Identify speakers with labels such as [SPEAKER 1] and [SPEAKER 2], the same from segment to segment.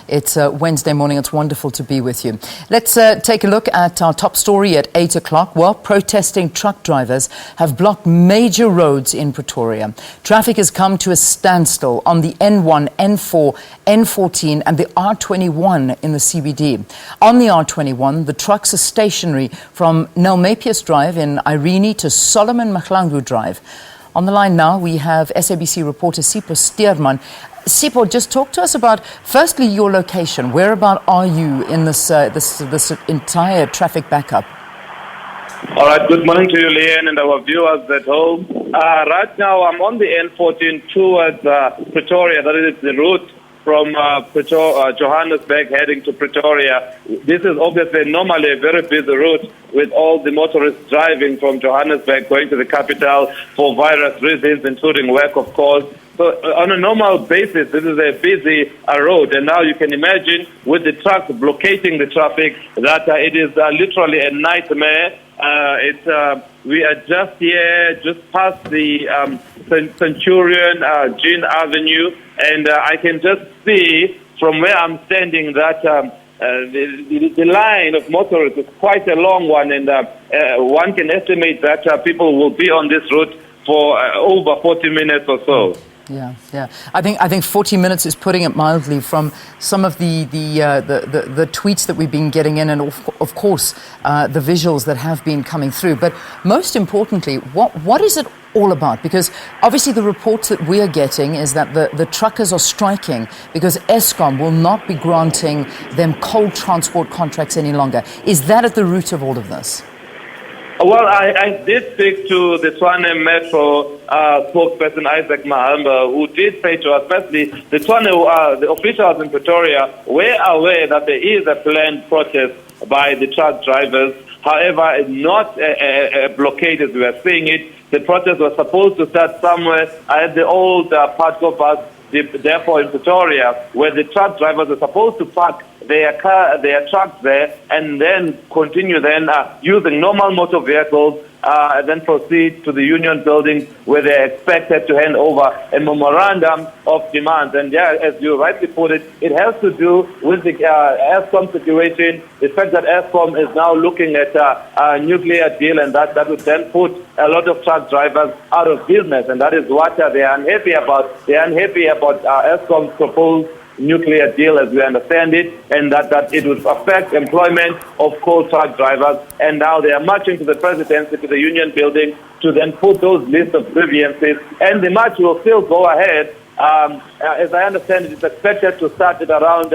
[SPEAKER 1] It's Wednesday morning. It's wonderful to be with you. Let's take a look at our top story at 8 o'clock. Well, protesting truck drivers have blocked major roads in Pretoria. Traffic has come to a standstill on the N1, N4, N14 and the R21 in the CBD. On the R21, the trucks are stationary from Nellmapius Drive in Irene to Solomon Mahlangu Drive. On the line now, we have SABC reporter Sipho Stuurman. Sipho, just talk to us about, firstly, your location. Whereabout are you in this entire traffic backup?
[SPEAKER 2] All right, good morning to you, Irene, and our viewers at home. Right now, I'm on the N14 towards Pretoria. That is the route from Johannesburg heading to Pretoria. This is obviously normally a very busy route with all the motorists driving from Johannesburg going to the capital for various reasons, including work, of course. So on a normal basis, this is a busy road. And now you can imagine with the trucks blockading the traffic that it is literally a nightmare. We are just here, just past the Centurion, Jean Avenue, and I can just see from where I'm standing that the line of motorists is quite a long one, and one can estimate that people will be on this route for over 40 minutes or so.
[SPEAKER 1] Yeah. I think 40 minutes is putting it mildly from some of the tweets that we've been getting in, and of course the visuals that have been coming through. But most importantly, what is it all about? Because obviously the reports that we are getting is that the truckers are striking because Eskom will not be granting them coal transport contracts any longer. Is that at the root of all of this?
[SPEAKER 2] Well, I did speak to the Tshwane Metro spokesperson, Isaac Mahamba, who did say to us, firstly, the officials in Pretoria were aware that there is a planned protest by the truck drivers. However, not a blockade as we are seeing it. The protest was supposed to start somewhere at the old Patco bus depot in Pretoria, where the truck drivers are supposed to park their trucks there and then continue using normal motor vehicles, and then proceed to the Union building where they're expected to hand over a memorandum of demands. And yeah, as you rightly put it, it has to do with the Eskom situation, the fact that Eskom is now looking at a nuclear deal, and that would then put a lot of truck drivers out of business, and that is what they are unhappy about. They are unhappy about Eskom's proposed nuclear deal as we understand it, and that it would affect employment of coal truck drivers. And now they are marching to the presidency, to the Union building, to then put those lists of grievances, and the march will still go ahead. As I understand it, it's expected to start at around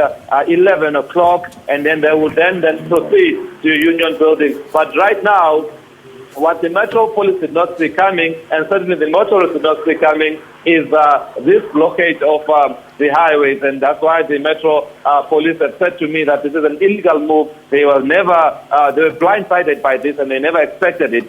[SPEAKER 2] 11 o'clock, and then they will then proceed to Union building. But right now, what the Metro Police did not see coming, and certainly the motorists did not see coming, is this blockade of the highways, and that's why the Metro Police have said to me that this is an illegal move. They were blindsided by this, and they never expected it.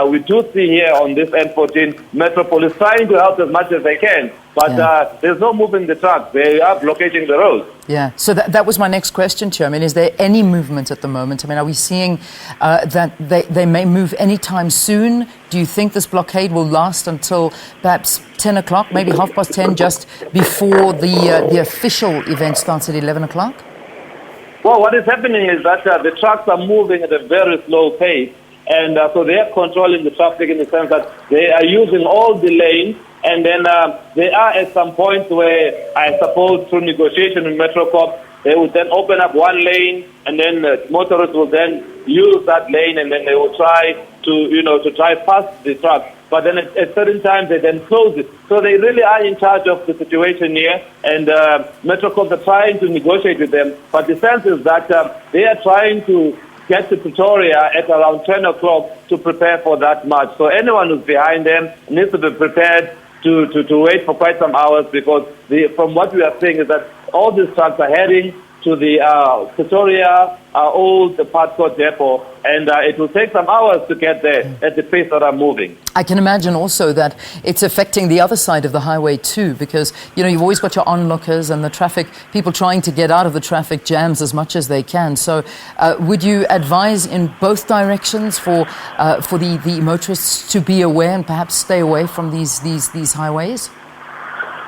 [SPEAKER 2] We do see here on this N14 Metro Police trying to help as much as they can, but there's no moving the trucks. They are blockading the roads.
[SPEAKER 1] Yeah, so that was my next question to you. I mean, is there any movement at the moment? I mean, are we seeing that they may move anytime soon? Do you think this blockade will last until perhaps 10 o'clock, maybe 10:30, just before the official event starts at 11 o'clock?
[SPEAKER 2] Well, what is happening is that the trucks are moving at a very slow pace, and so they are controlling the traffic in the sense that they are using all the lanes. And then they are at some point where, I suppose, through negotiation with Metrocorp, they will then open up one lane, and then motorists will then use that lane, and then they will try to drive past the truck. But then at certain times, they then close it. So they really are in charge of the situation here, and Metrocorp are trying to negotiate with them. But the sense is that they are trying to get to Pretoria at around 10 o'clock to prepare for that march. So anyone who's behind them needs to be prepared to wait for quite some hours, because from what we are seeing is that all these trucks are heading to the Pretoria old Patco depot, and it will take some hours to get there at the pace that I'm moving.
[SPEAKER 1] I can imagine also that it's affecting the other side of the highway too, because you've always got your onlookers and the traffic, people trying to get out of the traffic jams as much as they can. So would you advise in both directions for the motorists to be aware and perhaps stay away from these highways?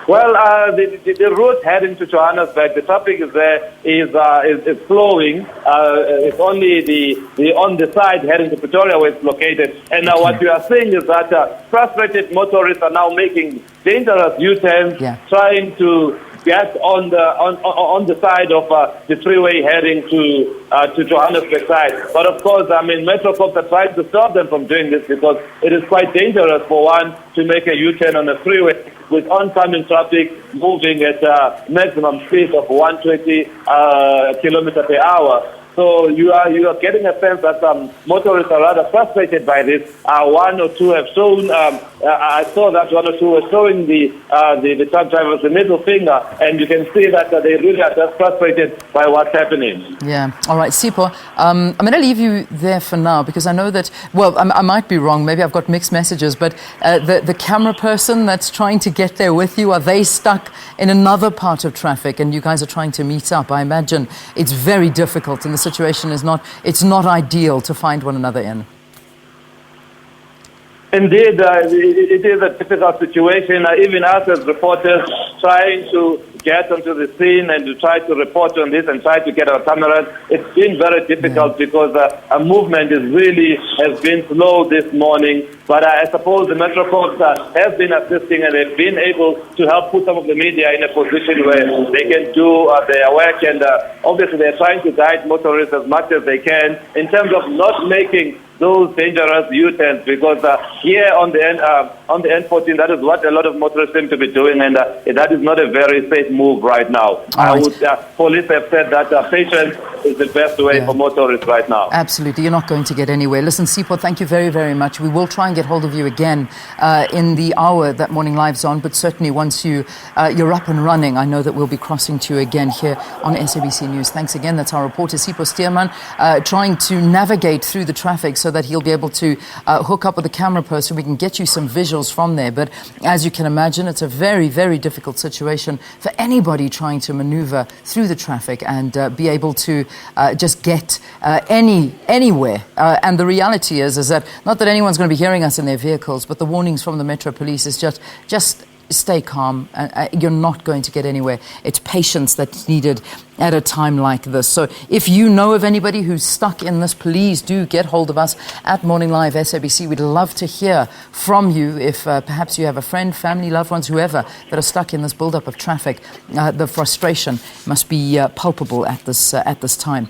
[SPEAKER 2] Well, the route heading to Johannesburg, the traffic is there is flowing. It's only the on the side heading to Pretoria where it's located. And now what you are seeing is that frustrated motorists are now making dangerous U-turns, trying to get on the side of the freeway heading to Johannesburg side. But of course, I mean, Metro Corps are trying to stop them from doing this because it is quite dangerous for one to make a U-turn on the freeway with oncoming traffic moving at maximum speed of 120 kilometers per hour. So you are getting a sense that motorists are rather frustrated by this. One or two have shown. I saw that one or two were showing the truck drivers the middle finger, and you can see that they really are just frustrated by what's happening.
[SPEAKER 1] Yeah. All right, Sipho. I'm going to leave you there for now because I know that. Well, I might be wrong. Maybe I've got mixed messages. But the camera person that's trying to get there with you, are they stuck in another part of traffic, and you guys are trying to meet up? I imagine it's very difficult, and the situation is not ideal to find one another in.
[SPEAKER 2] Indeed, it is a difficult situation. Even us as reporters trying to get onto the scene and to try to report on this and try to get our cameras, it's been very difficult because a movement has been slow this morning. But I suppose the Metro Corps has been assisting, and they've been able to help put some of the media in a position where they can do their work. And obviously they're trying to guide motorists as much as they can in terms of not making those dangerous U-turns, because here on the N14, that is what a lot of motorists seem to be doing, and that is not a very safe move right now. Police have said that patience is the best way for motorists right now.
[SPEAKER 1] Absolutely. You're not going to get anywhere. Listen, Sipho, thank you very, very much. We will try and get hold of you again in the hour that Morning Live's on, but certainly once you're up and running, I know that we'll be crossing to you again here on SABC News. Thanks again. That's our reporter, Sipho Stuurman, trying to navigate through the traffic so that he'll be able to hook up with the camera person. We can get you some visuals from there. But as you can imagine, it's a very, very difficult situation for anybody trying to maneuver through the traffic and be able to just get anywhere. And the reality is that not that anyone's going to be hearing us in their vehicles, but the warnings from the Metro Police is just stay calm. You're not going to get anywhere. It's patience that's needed at a time like this. So if you know of anybody who's stuck in this, please do get hold of us at Morning Live SABC. We'd love to hear from you if perhaps you have a friend, family, loved ones, whoever, that are stuck in this build-up of traffic. The frustration must be palpable at this time.